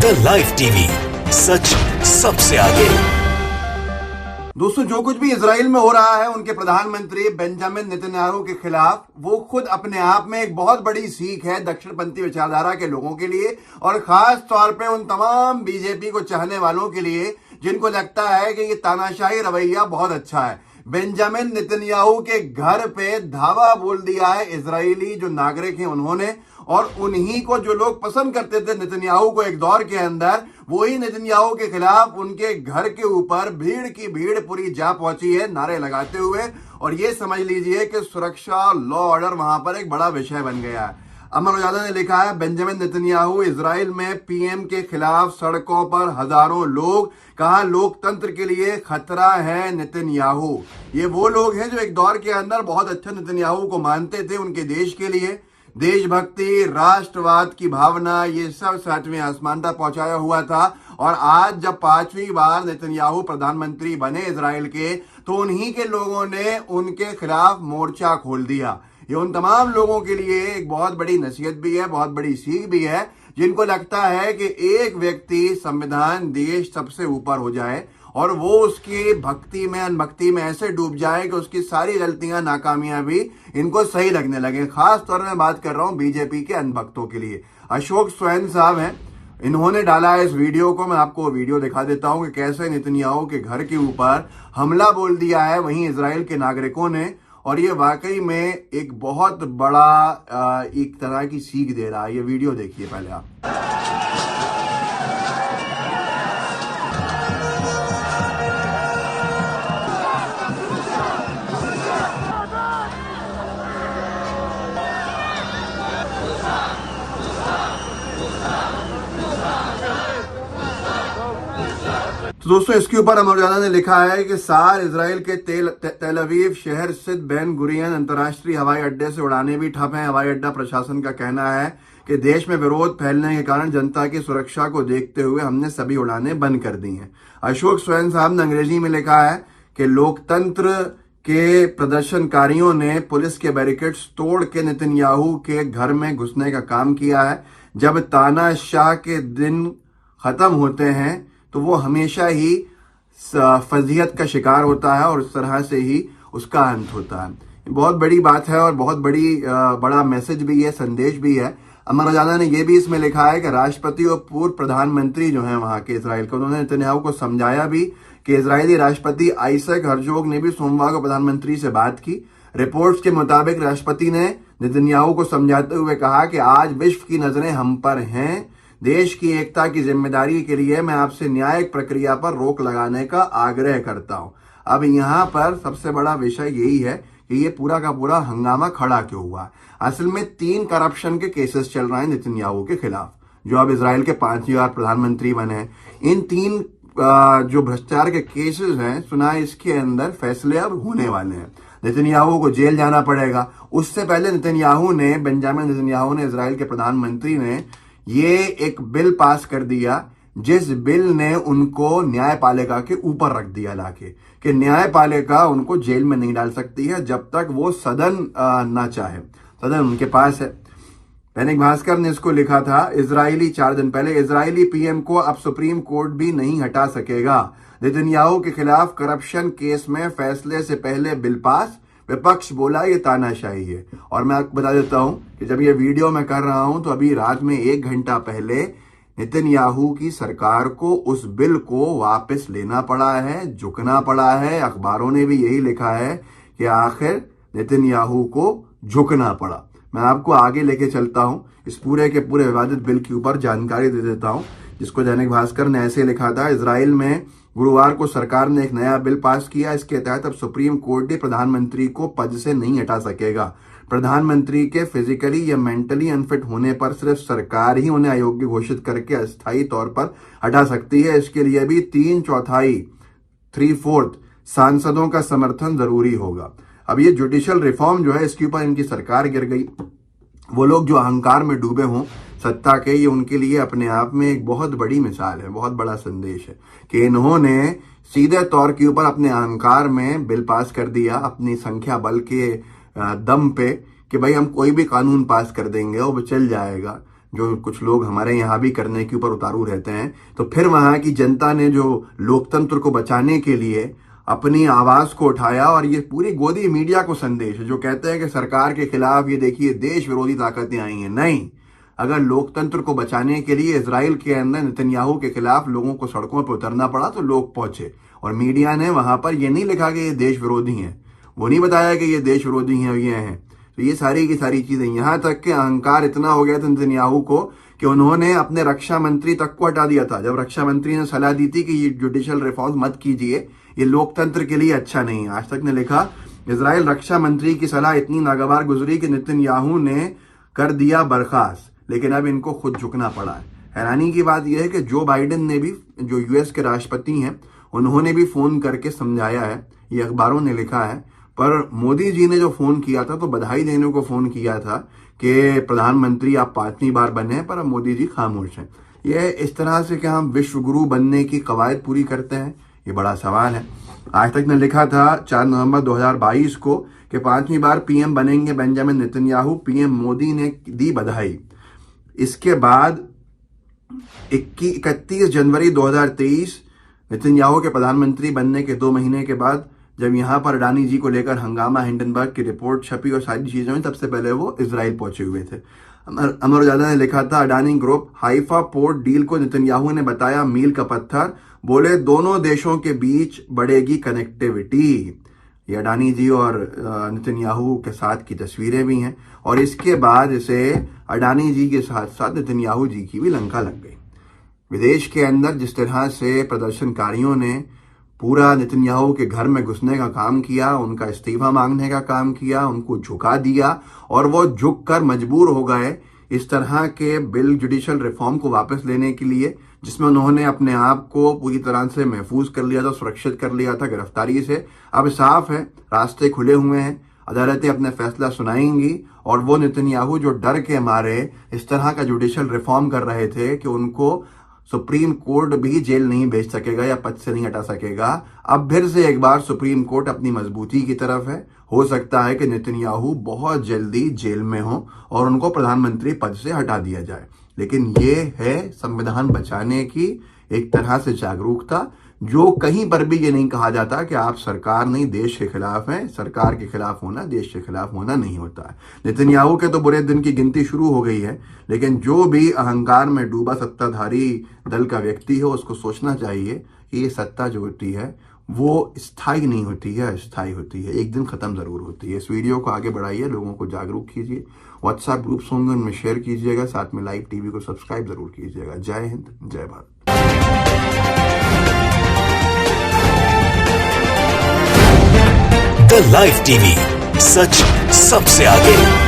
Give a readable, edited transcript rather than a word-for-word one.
The live TV, सच सबसे आगे। दोस्तों, जो कुछ भी इजराइल में हो रहा है उनके प्रधानमंत्री बेंजामिन नेतन्याहू के खिलाफ, वो खुद अपने आप में एक बहुत बड़ी सीख है दक्षिणपंथी विचारधारा के लोगों के लिए, और खास तौर पे उन तमाम बीजेपी को चाहने वालों के लिए जिनको लगता है कि ये तानाशाही रवैया बहुत अच्छा है। बेंजामिन नेतन्याहू के घर पे धावा बोल दिया है इजरायली जो नागरिक हैं उन्होंने, और उन्हीं को जो लोग पसंद करते थे नेतन्याहू को एक दौर के अंदर, वही नेतन्याहू के खिलाफ उनके घर के ऊपर भीड़ की भीड़ पूरी जा पहुंची है नारे लगाते हुए। और ये समझ लीजिए कि सुरक्षा, लॉ ऑर्डर वहां पर एक बड़ा विषय बन गया है। अमर उजाला ने लिखा है, बेंजामिन नेतन्याहू इजराइल में पीएम के खिलाफ सड़कों पर हजारों लोग, कहा लोकतंत्र के लिए खतरा है नेतन्याहू। ये वो लोग हैं जो एक दौर के अंदर बहुत अच्छा नेतन्याहू को मानते थे उनके देश के लिए। देशभक्ति, राष्ट्रवाद की भावना, ये सब सातवें आसमान तक पहुंचाया हुआ था। और आज जब पांचवी बार नेतन्याहू प्रधानमंत्री बने इजराइल के, तो उन्हीं के लोगों ने उनके खिलाफ मोर्चा खोल दिया। ये उन तमाम लोगों के लिए एक बहुत बड़ी नसीहत भी है, बहुत बड़ी सीख भी है, जिनको लगता है कि एक व्यक्ति, संविधान, देश सबसे ऊपर हो जाए और वो उसकी भक्ति में, अनभक्ति में ऐसे डूब जाए कि उसकी सारी गलतियां, नाकामियां भी इनको सही लगने लगे। खास तौर में बात कर रहा हूं बीजेपी के अनभक्तों के लिए। अशोक स्वयं साहब हैं, इन्होंने डाला है इस वीडियो को। मैं आपको वीडियो दिखा देता हूं कि कैसे नेतन्याहू के घर के ऊपर हमला बोल दिया है वहीं इजराइल के नागरिकों ने। और ये वाकई में एक बहुत बड़ा एक तरह की सीख दे रहा है। ये वीडियो देखिए पहले आप। तो दोस्तों, इसके ऊपर अमर उजाला ने लिखा है कि सार इजराइल के तेल अवीव शहर स्थित बेन गुरियन अंतर्राष्ट्रीय हवाई अड्डे से उड़ाने भी ठप हैं। हवाई अड्डा प्रशासन का कहना है कि देश में विरोध फैलने के कारण जनता की सुरक्षा को देखते हुए हमने सभी उड़ानें बंद कर दी हैं। अशोक स्वयं साहब ने अंग्रेजी में लिखा है कि लोकतंत्र के प्रदर्शनकारियों ने पुलिस के बैरिकेड्स तोड़ के नेतन्याहू के घर में घुसने का काम किया है। जब तानाशाह के दिन खत्म होते हैं तो वो हमेशा ही फजीहत का शिकार होता है और उस तरह से ही उसका अंत होता है। बहुत बड़ी बात है और बहुत बड़ा मैसेज भी है, संदेश भी है। अमर उजाला ने यह भी इसमें लिखा है कि राष्ट्रपति और पूर्व प्रधानमंत्री जो हैं वहां के इजराइल के, उन्होंने नेतन्याहू को समझाया भी कि इजरायली राष्ट्रपति आइजैक हर्जोग ने भी सोमवार को प्रधानमंत्री से बात की। रिपोर्ट्स के मुताबिक राष्ट्रपति ने नेतन्याहू को समझाते हुए कहा कि आज विश्व की नजरें हम पर हैं। देश की एकता की जिम्मेदारी के लिए मैं आपसे न्यायिक प्रक्रिया पर रोक लगाने का आग्रह करता हूं। अब यहाँ पर सबसे बड़ा विषय यही है कि ये पूरा का पूरा हंगामा खड़ा क्यों हुआ। असल में 3 करप्शन के केसेस चल रहे हैं नेतन्याहू के खिलाफ, जो अब इजराइल के 5वीं बार प्रधानमंत्री बने। इन 3 जो भ्रष्टाचार के केसेस हैं, सुना इसके अंदर फैसले अब होने वाले हैं। नेतन्याहू को जेल जाना पड़ेगा। उससे पहले बेंजामिन नेतन्याहू ने, इजराइल के प्रधानमंत्री ने ये एक बिल पास कर दिया, जिस बिल ने उनको न्यायपालिका के ऊपर रख दिया लाके, कि न्यायपालिका उनको जेल में नहीं डाल सकती है जब तक वो सदन ना चाहे। सदन उनके पास है। दैनिक भास्कर ने इसको लिखा था, 4 दिन पहले, इजरायली पीएम को अब सुप्रीम कोर्ट भी नहीं हटा सकेगा। नेतन्याहू के खिलाफ करप्शन केस में फैसले से पहले बिल पास, विपक्ष बोला ये तानाशाही है। और मैं आपको बता देता हूं कि जब ये वीडियो मैं कर रहा हूं तो अभी रात में 1 घंटा पहले नेतन्याहू की सरकार को उस बिल को वापस लेना पड़ा है, झुकना पड़ा है। अखबारों ने भी यही लिखा है कि आखिर नेतन्याहू को झुकना पड़ा। मैं आपको आगे लेके चलता हूं, इस पूरे के पूरे विवादित बिल के ऊपर जानकारी दे देता हूं, जिसको दैनिक भास्कर ने ऐसे लिखा था, इजराइल में गुरुवार को सरकार ने एक नया बिल पास किया। इसके तहत अब सुप्रीम कोर्ट भी प्रधानमंत्री को पद से नहीं हटा सकेगा। प्रधानमंत्री के फिजिकली या मेंटली अनफिट होने पर सिर्फ सरकार ही उन्हें अयोग्य घोषित करके अस्थायी तौर पर हटा सकती है। इसके लिए भी 3/4 सांसदों का समर्थन जरूरी होगा। अब ये जुडिशियल रिफॉर्म जो है, इसके ऊपर इनकी सरकार गिर गई। वो लोग जो अहंकार में डूबे हों सत्ता के, ये उनके लिए अपने आप में एक बहुत बड़ी मिसाल है, बहुत बड़ा संदेश है कि इन्होंने सीधे तौर के ऊपर अपने अहंकार में बिल पास कर दिया, अपनी संख्या बल के दम पे, कि भाई हम कोई भी कानून पास कर देंगे और वो चल जाएगा। जो कुछ लोग हमारे यहाँ भी करने के ऊपर उतारू रहते हैं, तो फिर वहां की जनता ने जो लोकतंत्र को बचाने के लिए अपनी आवाज को उठाया। और ये पूरी गोदी मीडिया को संदेश है जो कहते हैं कि सरकार के खिलाफ ये देखिए देश विरोधी ताकतें आई हैं। नहीं, अगर लोकतंत्र को बचाने के लिए इजराइल के अंदर नेतन्याहू के खिलाफ लोगों को सड़कों पर उतरना पड़ा तो लोग पहुंचे। और मीडिया ने वहां पर ये नहीं लिखा कि ये देश विरोधी हैं, वो नहीं बताया कि ये देश विरोधी हैं, ये हैं। तो ये सारी की सारी चीजें, यहां तक के अहंकार इतना हो गया था नेतन्याहू को कि उन्होंने अपने रक्षा मंत्री तक को हटा दिया था। जब रक्षा मंत्री ने सलाह दी थी कि ये जुडिशियल रिफॉर्म मत कीजिए, ये लोकतंत्र के लिए अच्छा नहीं है। आज तक ने लिखा इजराइल रक्षा मंत्री की सलाह इतनी नागवार गुजरी कि नेतन्याहू ने कर दिया बर्खास्त, लेकिन अब इनको खुद झुकना पड़ा है। हैरानी की बात यह है कि जो बाइडेन ने भी, जो यूएस के राष्ट्रपति हैं, उन्होंने भी फोन करके समझाया है, ये अखबारों ने लिखा है। पर मोदी जी ने जो फोन किया था तो बधाई देने को फोन किया था कि प्रधानमंत्री आप 5वीं बार बने, पर अब मोदी जी खामोश हैं। ये इस तरह से कि हम विश्व गुरु बनने की कवायद पूरी करते हैं, ये बड़ा सवाल है। आज तक ने लिखा था 4 नवंबर 2022 को कि 5वीं बार पीएम बनेंगे बेंजामिन नेतन्याहू, पीएम मोदी ने दी बधाई। इसके बाद 31 जनवरी 2023 नेतन्याहू के प्रधानमंत्री बनने के 2 महीने के बाद जब यहां पर अडानी जी को लेकर हंगामा, हिंडनबर्ग की रिपोर्ट छपी और सारी चीजें हुई, सबसे पहले वो इजराइल पहुंचे हुए थे। अमर उजाला ने लिखा था Adani group Haifa port deal को नेतन्याहू ने बताया मील का पत्थर, बोले दोनों देशों के बीच बढ़ेगी कनेक्टिविटी। ये अडानी जी और नेतन्याहू के साथ की तस्वीरें भी हैं। और इसके बाद इसे अडानी जी के साथ साथ नेतन्याहू जी की भी लंका लग गई। विदेश के अंदर जिस तरह से प्रदर्शनकारियों ने पूरा नेतन्याहू के घर में घुसने का काम किया, उनका इस्तीफा मांगने का काम किया, उनको झुका दिया और वो झुक कर मजबूर हो गए इस तरह के बिल जुडिशियल रिफॉर्म को वापस लेने के लिए, जिसमें उन्होंने अपने आप को पूरी तरह से महफूज कर लिया था, सुरक्षित कर लिया था गिरफ्तारी से। अब साफ है, रास्ते खुले हुए हैं, अदालतें अपने फैसला सुनाएंगी। और वो नेतन्याहू जो डर के मारे इस तरह का जुडिशियल रिफॉर्म कर रहे थे कि उनको सुप्रीम कोर्ट भी जेल नहीं भेज सकेगा या पद से नहीं हटा सकेगा, अब फिर से एक बार सुप्रीम कोर्ट अपनी मजबूती की तरफ है। हो सकता है कि नेतन्याहू बहुत जल्दी जेल में हो और उनको प्रधानमंत्री पद से हटा दिया जाए। लेकिन ये है संविधान बचाने की एक तरह से जागरूकता, जो कहीं पर भी ये नहीं कहा जाता कि आप सरकार नहीं देश के खिलाफ हैं। सरकार के खिलाफ होना देश के खिलाफ होना नहीं होता है। नेतन्याहू के तो बुरे दिन की गिनती शुरू हो गई है, लेकिन जो भी अहंकार में डूबा सत्ताधारी दल का व्यक्ति हो उसको सोचना चाहिए कि ये सत्ता जो होती है वो स्थायी नहीं होती है, अस्थायी होती है, एक दिन खत्म जरूर होती है। इस वीडियो को आगे बढ़ाइए, लोगों को जागरूक कीजिए, व्हाट्सएप ग्रुप्स होंगे उनमें शेयर कीजिएगा, साथ में लाइव टीवी को सब्सक्राइब जरूर कीजिएगा। जय हिंद, जय भारत। द लाइव टीवी, सच सबसे आगे।